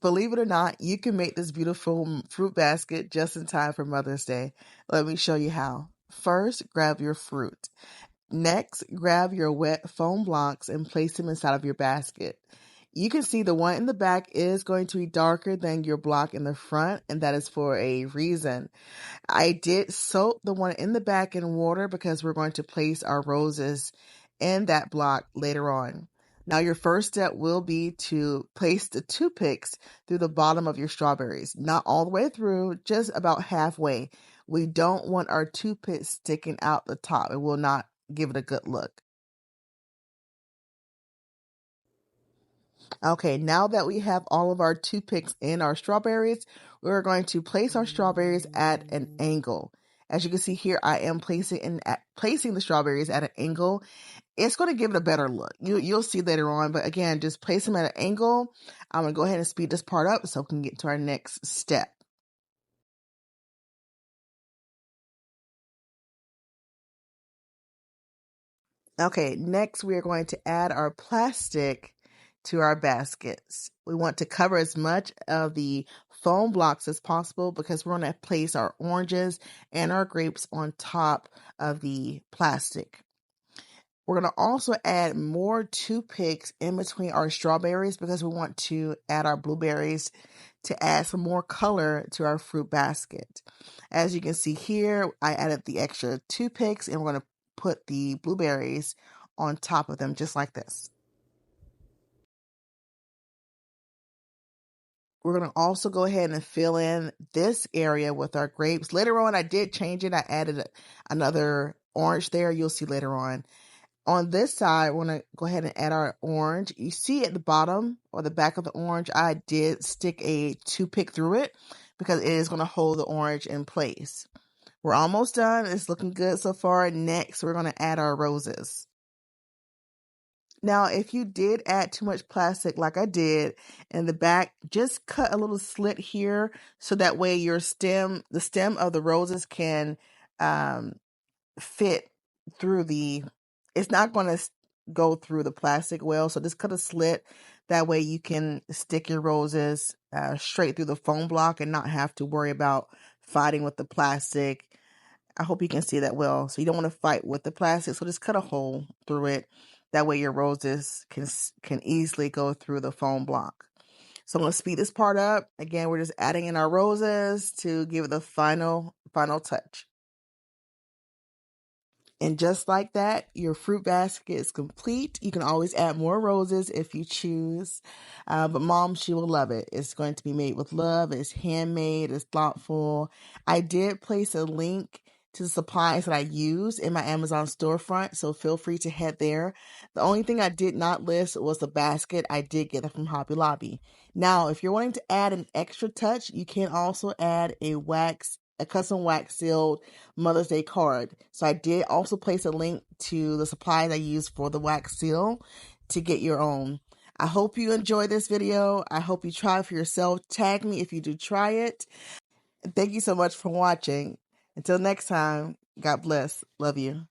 Believe it or not, you can make this beautiful fruit basket just in time for Mother's Day. Let me show you how. First, grab your fruit. Next, grab your wet foam blocks and place them inside of your basket. You can see the one in the back is going to be darker than your block in the front, and that is for a reason. I did soak the one in the back in water because we're going to place our roses in that block later on. Now, your first step will be to place the toothpicks through the bottom of your strawberries. Not all the way through, just about halfway. We don't want our toothpicks sticking out the top. It will not give it a good look. Okay, now that we have all of our toothpicks in our strawberries, we're going to place our strawberries at an angle. As you can see here, I am placing the strawberries at an angle. It's going to give it a better look. You'll see later on, but again, just place them at an angle. I'm going to go ahead and speed this part up so we can get to our next step. Okay, next we are going to add our plastic to our baskets. We want to cover as much of the foam blocks as possible because we're going to place our oranges and our grapes on top of the plastic. We're going to also add more toothpicks in between our strawberries because we want to add our blueberries to add some more color to our fruit basket. As you can see here, I added the extra toothpicks and we're going to put the blueberries on top of them just like this. We're going to also go ahead and fill in this area with our grapes. Later on, I did change it. I added another orange there. You'll see later on. On this side, we're going to go ahead and add our orange. You see at the bottom or the back of the orange, I did stick a toothpick through it because it is going to hold the orange in place. We're almost done. It's looking good so far. Next, we're going to add our roses. Now, if you did add too much plastic like I did in the back, just cut a little slit here so that way the stem of the roses can fit through it's not going to go through the plastic well. So just cut a slit. That way you can stick your roses straight through the foam block and not have to worry about fighting with the plastic. I hope you can see that well. So you don't want to fight with the plastic. So just cut a hole through it. That way your roses can easily go through the foam block. So I'm going to speed this part up. Again, we're just adding in our roses to give it the final touch. And just like that, your fruit basket is complete. You can always add more roses if you choose. But Mom, she will love it. It's going to be made with love. It's handmade. It's thoughtful. I did place a link to the supplies that I use in my Amazon storefront, so feel free to head there. The only thing I did not list was the basket. I did get it from Hobby Lobby. Now, if you're wanting to add an extra touch, you can also add a custom wax sealed Mother's Day card. So I did also place a link to the supplies I use for the wax seal to get your own. I hope you enjoy this video. I hope you try it for yourself. Tag me if you do try it. Thank you so much for watching. Until next time, God bless. Love you.